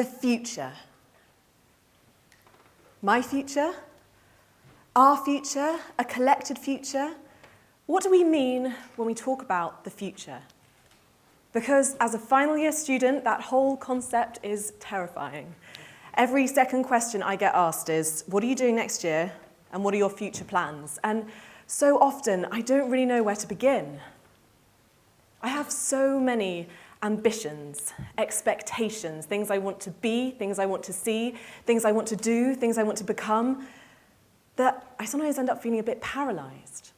The future. My future? Our future? A collected future? What do we mean when we talk about the future? Because as a final year student, that whole concept is terrifying. Every second question I get asked is, what are you doing next year? And what are your future plans? And so often, I don't really know where to begin. I have so many ambitions, expectations, things I want to be, things I want to see, things I want to do, things I want to become, that I sometimes end up feeling a bit paralyzed.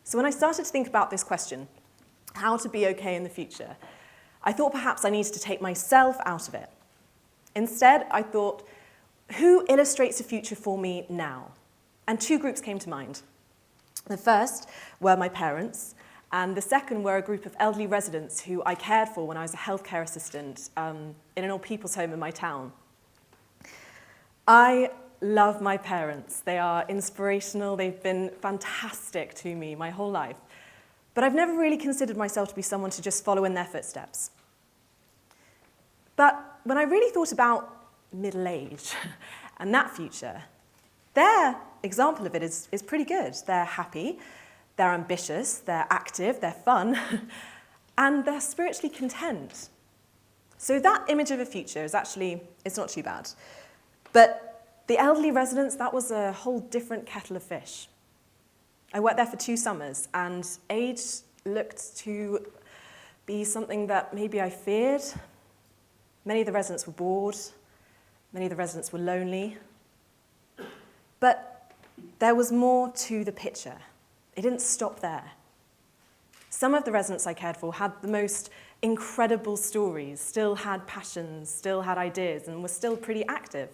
So when I started to think about this question, how to be okay in the future, I thought perhaps I needed to take myself out of it. Instead, I thought, who illustrates a future for me now? And two groups came to mind. The first were my parents, and the second were a group of elderly residents who I cared for when I was a healthcare assistant in an old people's home in my town. I love my parents. They are inspirational. They've been fantastic to me my whole life. But I've never really considered myself to be someone to just follow in their footsteps. But when I really thought about middle age and that future, their example of it is pretty good. They're happy, they're ambitious, they're active, they're fun, and they're spiritually content. So that image of a future is actually, it's not too bad. But the elderly residents, that was a whole different kettle of fish. I worked there for 2 summers, and age looked to be something that maybe I feared. Many of the residents were bored. Many of the residents were lonely. But there was more to the picture. It didn't stop there. Some of the residents I cared for had the most incredible stories, still had passions, still had ideas, and were still pretty active.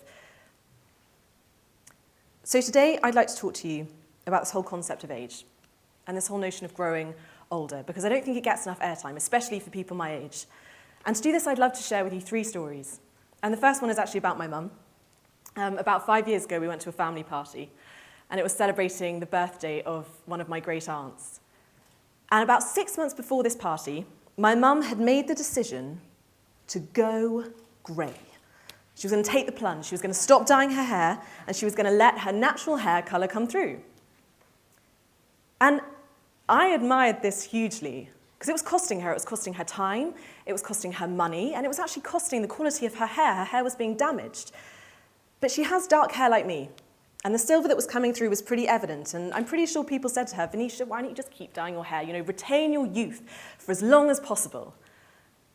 So today, I'd like to talk to you about this whole concept of age and this whole notion of growing older, because I don't think it gets enough airtime, especially for people my age. And to do this, I'd love to share with you 3 stories. And the first one is actually about my mum. About 5 years ago, we went to a family party, and it was celebrating the birthday of one of my great aunts. And about 6 months before this party, my mum had made the decision to go grey. She was going to take the plunge. She was going to stop dyeing her hair, and she was going to let her natural hair colour come through. And I admired this hugely, because it was costing her. It was costing her time, it was costing her money, and it was actually costing the quality of her hair. Her hair was being damaged. But she has dark hair like me, and the silver that was coming through was pretty evident, and I'm pretty sure people said to her, Venetia, why don't you just keep dyeing your hair? You know, retain your youth for as long as possible.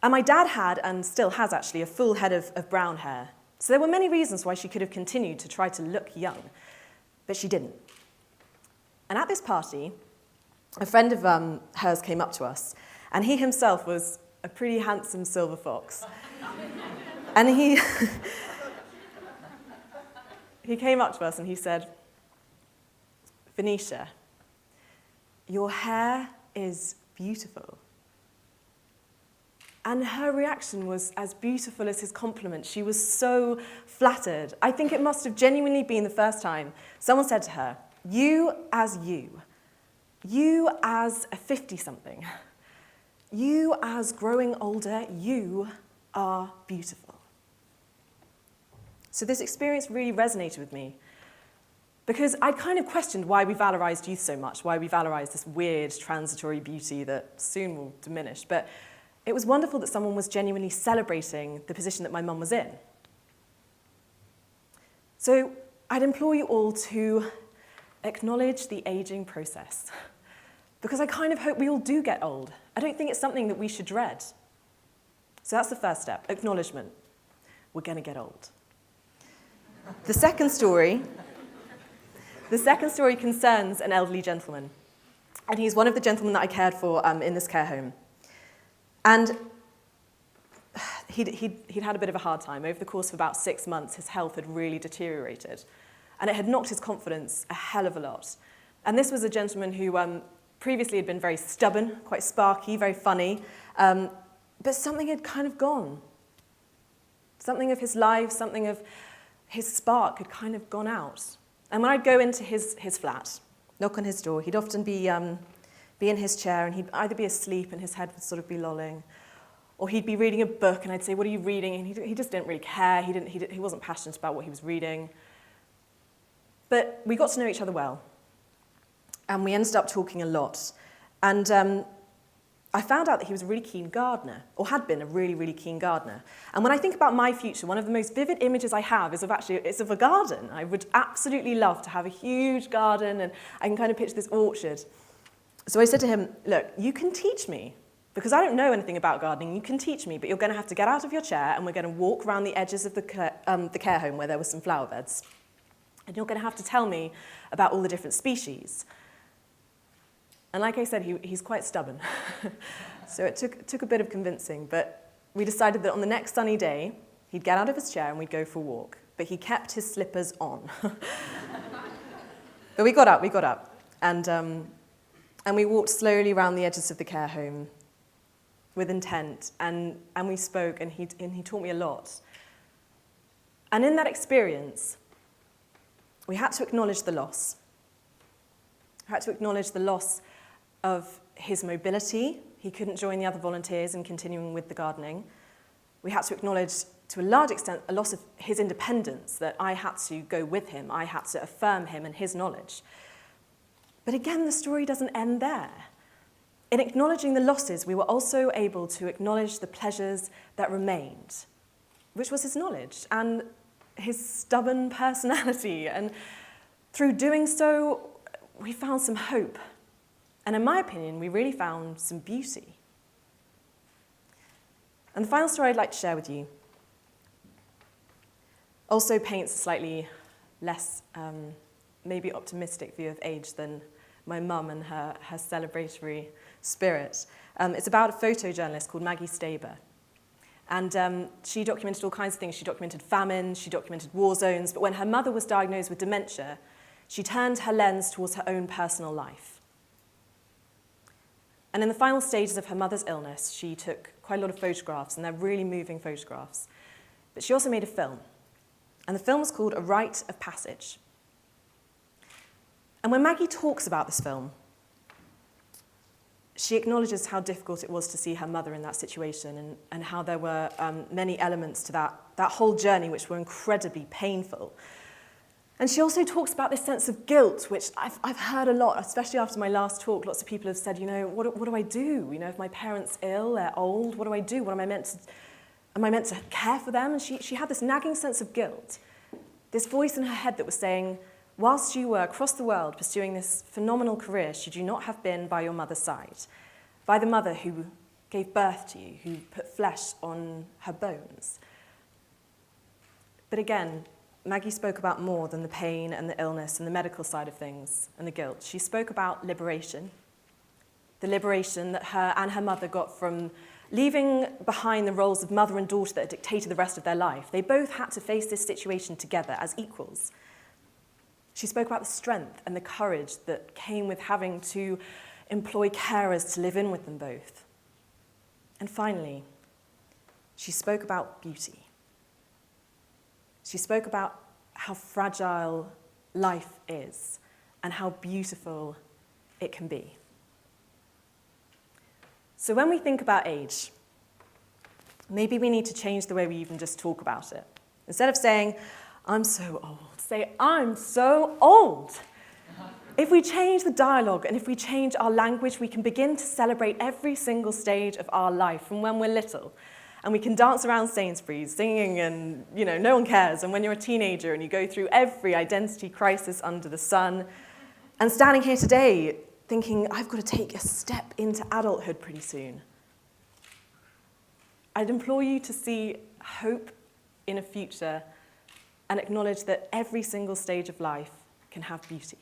And my dad had, and still has actually, a full head of brown hair. So there were many reasons why she could have continued to try to look young, but she didn't. And at this party, a friend of hers came up to us, and he himself was a pretty handsome silver fox. And he came up to us and he said, Venetia, your hair is beautiful. And her reaction was as beautiful as his compliment. She was so flattered. I think it must have genuinely been the first time someone said to her, you as a 50-something, you as growing older, you are beautiful. So this experience really resonated with me, because I'd kind of questioned why we valorized youth so much, why we valorized this weird transitory beauty that soon will diminish. But it was wonderful that someone was genuinely celebrating the position that my mum was in. So I'd implore you all to acknowledge the aging process, because I kind of hope we all do get old. I don't think it's something that we should dread. So that's the first step, acknowledgement. We're going to get old. The second story concerns an elderly gentleman, and he's one of the gentlemen that I cared for in this care home. And he'd had a bit of a hard time. Over the course of about 6 months, his health had really deteriorated, and it had knocked his confidence a hell of a lot. And this was a gentleman who previously had been very stubborn, quite sparky, very funny, but something had kind of gone. Something of his life, something of his spark had kind of gone out. And when I'd go into his flat, knock on his door, he'd often be in his chair, and he'd either be asleep and his head would sort of be lolling, Or he'd be reading a book and I'd say, what are you reading? And he just didn't really care. He wasn't passionate about what he was reading. But we got to know each other well. And we ended up talking a lot. And I found out that he was a really keen gardener, or had been a really, really keen gardener. And when I think about my future, one of the most vivid images I have is of a garden. I would absolutely love to have a huge garden, and I can kind of picture this orchard. So I said to him, look, you can teach me, because I don't know anything about gardening. You can teach me, but you're going to have to get out of your chair and we're going to walk around the edges of the care home where there were some flower beds. And you're going to have to tell me about all the different species. And like I said, he's quite stubborn. So it took a bit of convincing, but we decided that on the next sunny day, he'd get out of his chair and we'd go for a walk. But he kept his slippers on. But we got up. And we walked slowly around the edges of the care home with intent, and we spoke, and he taught me a lot. And in that experience, we had to acknowledge the loss. We had to acknowledge the loss of his mobility. He couldn't join the other volunteers in continuing with the gardening. We had to acknowledge, to a large extent, a loss of his independence, that I had to go with him. I had to affirm him and his knowledge. But again, the story doesn't end there. In acknowledging the losses, we were also able to acknowledge the pleasures that remained, which was his knowledge and his stubborn personality. And through doing so, we found some hope. And in my opinion, we really found some beauty. And the final story I'd like to share with you also paints a slightly less, maybe optimistic view of age than my mum and her celebratory spirit. It's about a photojournalist called Maggie Staber. And she documented all kinds of things. She documented famines, she documented war zones, but when her mother was diagnosed with dementia, she turned her lens towards her own personal life. And in the final stages of her mother's illness, she took quite a lot of photographs, and they're really moving photographs. But she also made a film. And the film was called A Rite of Passage. And when Maggie talks about this film, she acknowledges how difficult it was to see her mother in that situation, and how there were many elements to that whole journey which were incredibly painful. And she also talks about this sense of guilt, which I've heard a lot, especially after my last talk. Lots of people have said, what do I do? If my parents ill, they're old, what do I do? Am I meant to care for them? And she had this nagging sense of guilt, this voice in her head that was saying, whilst you were across the world pursuing this phenomenal career, should you not have been by your mother's side, by the mother who gave birth to you, who put flesh on her bones? But again, Maggie spoke about more than the pain and the illness and the medical side of things and the guilt. She spoke about liberation, the liberation that her and her mother got from leaving behind the roles of mother and daughter that had dictated the rest of their life. They both had to face this situation together as equals. She spoke about the strength and the courage that came with having to employ carers to live in with them both. And finally, she spoke about beauty. She spoke about how fragile life is and how beautiful it can be. So when we think about age, maybe we need to change the way we even just talk about it. Instead of saying, I'm so old, say, I'm so old. If we change the dialogue and if we change our language, we can begin to celebrate every single stage of our life from when we're little. And we can dance around Sainsbury's singing and, no one cares. And when you're a teenager and you go through every identity crisis under the sun, and standing here today thinking, I've got to take a step into adulthood pretty soon. I'd implore you to see hope in a future and acknowledge that every single stage of life can have beauty.